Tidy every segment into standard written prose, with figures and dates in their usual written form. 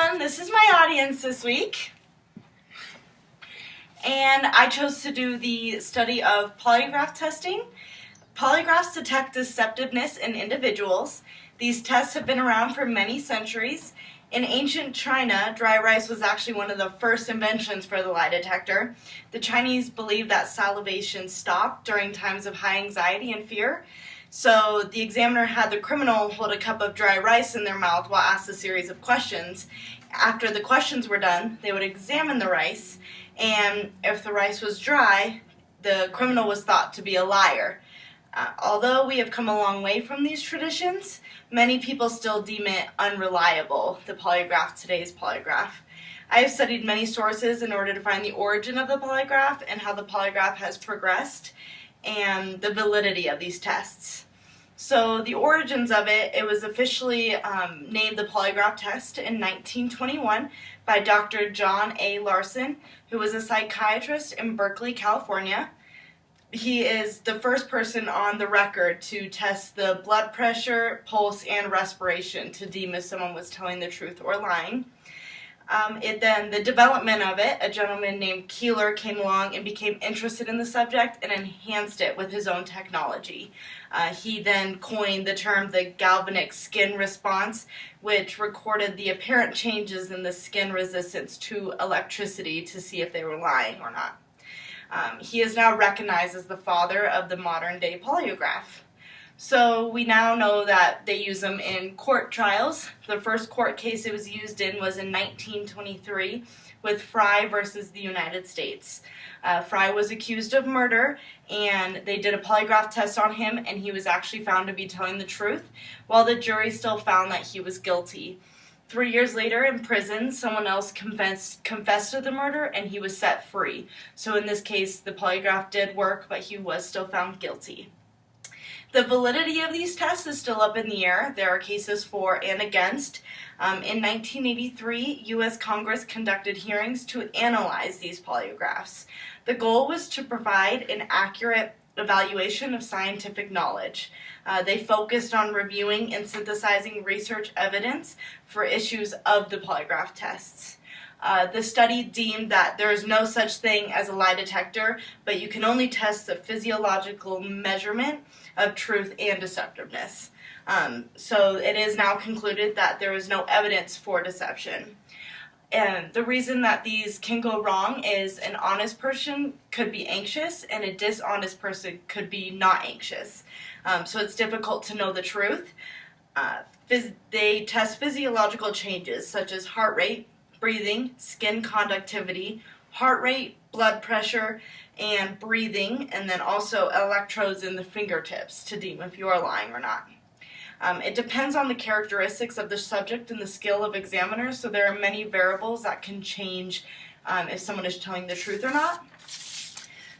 everyone, this is my audience this week, and I chose to do the study of polygraph testing. Polygraphs detect deceptiveness in individuals. These tests have been around for many centuries. In ancient China, dry rice was actually one of the first inventions for the lie detector. The Chinese believed that salivation stopped during times of high anxiety and fear. So the examiner had the criminal hold a cup of dry rice in their mouth while asked a series of questions. After the questions were done, they would examine the rice, and if the rice was dry, the criminal was thought to be a liar. Although we have come a long way from these traditions, many people still deem it unreliable, the polygraph, today's polygraph. I have studied many sources in order to find the origin of the polygraph and how the polygraph has progressed and the validity of these tests. So the origins of it was officially named the polygraph test in 1921 by Dr. John A. Larson, who was a psychiatrist in Berkeley, California. He is the first person on the record to test the blood pressure, pulse, and respiration to deem if someone was telling the truth or lying. The development of it, a gentleman named Keeler came along and became interested in the subject and enhanced it with his own technology. He then coined the term the galvanic skin response, which recorded the apparent changes in the skin resistance to electricity to see if they were lying or not. He is now recognized as the father of the modern-day polygraph. So we now know that they use them in court trials. The first court case it was used in was in 1923 with Fry versus the United States. Fry was accused of murder, and they did a polygraph test on him, and he was actually found to be telling the truth, while the jury still found that he was guilty. 3 years later, in prison, someone else confessed to the murder, and he was set free. So in this case, the polygraph did work, but he was still found guilty. The validity of these tests is still up in the air. There are cases for and against. In 1983, U.S. Congress conducted hearings to analyze these polygraphs. The goal was to provide an accurate evaluation of scientific knowledge. They focused on reviewing and synthesizing research evidence for issues of the polygraph tests. The study deemed that there is no such thing as a lie detector, but you can only test the physiological measurement of truth and deceptiveness. So it is now concluded that there is no evidence for deception. And the reason that these can go wrong is an honest person could be anxious and a dishonest person could be not anxious. So it's difficult to know the truth. They test physiological changes such as heart rate, breathing, skin conductivity, heart rate, blood pressure, and breathing, and then also electrodes in the fingertips to deem if you are lying or not. It depends on the characteristics of the subject and the skill of examiners, so there are many variables that can change if someone is telling the truth or not.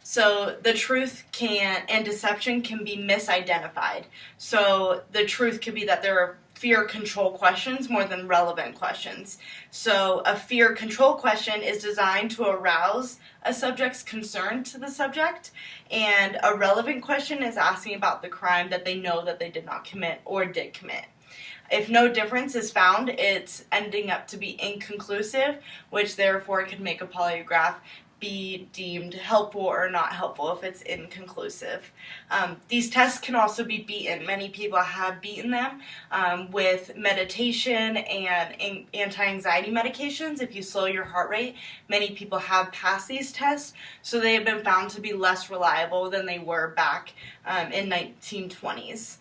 So the truth and deception can be misidentified. So the truth could be that there are fear control questions more than relevant questions. So a fear control question is designed to arouse a subject's concern to the subject, and a relevant question is asking about the crime that they know that they did not commit or did commit. If no difference is found, it's ending up to be inconclusive, which therefore can make a polygraph be deemed helpful or not helpful if it's inconclusive. These tests can also be beaten. Many people have beaten them with meditation and anti-anxiety medications. If you slow your heart rate, many people have passed these tests, so they have been found to be less reliable than they were back in 1920s.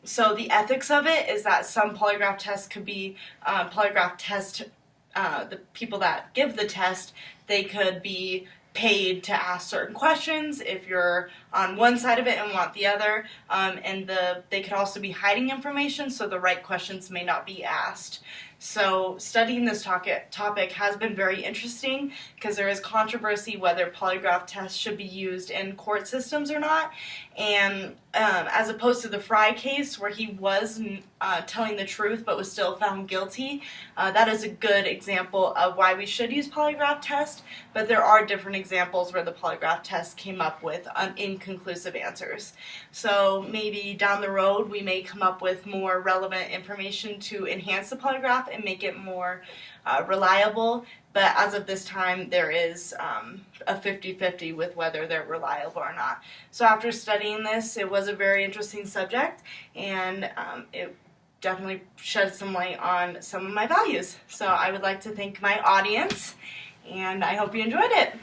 So the ethics of it is that some polygraph tests could be the people that give the test, they could be paid to ask certain questions if you're on one side of it and want the other, and they could also be hiding information, so the right questions may not be asked. So studying this topic has been very interesting because there is controversy whether polygraph tests should be used in court systems or not. And as opposed to the Fry case where he was telling the truth but was still found guilty, that is a good example of why we should use polygraph tests. But there are different examples where the polygraph test came up with incorrect inconclusive answers. So maybe down the road we may come up with more relevant information to enhance the polygraph and make it more reliable, but as of this time there is a 50-50 with whether they're reliable or not. So after studying this, it was a very interesting subject, and it definitely shed some light on some of my values. So I would like to thank my audience, and I hope you enjoyed it.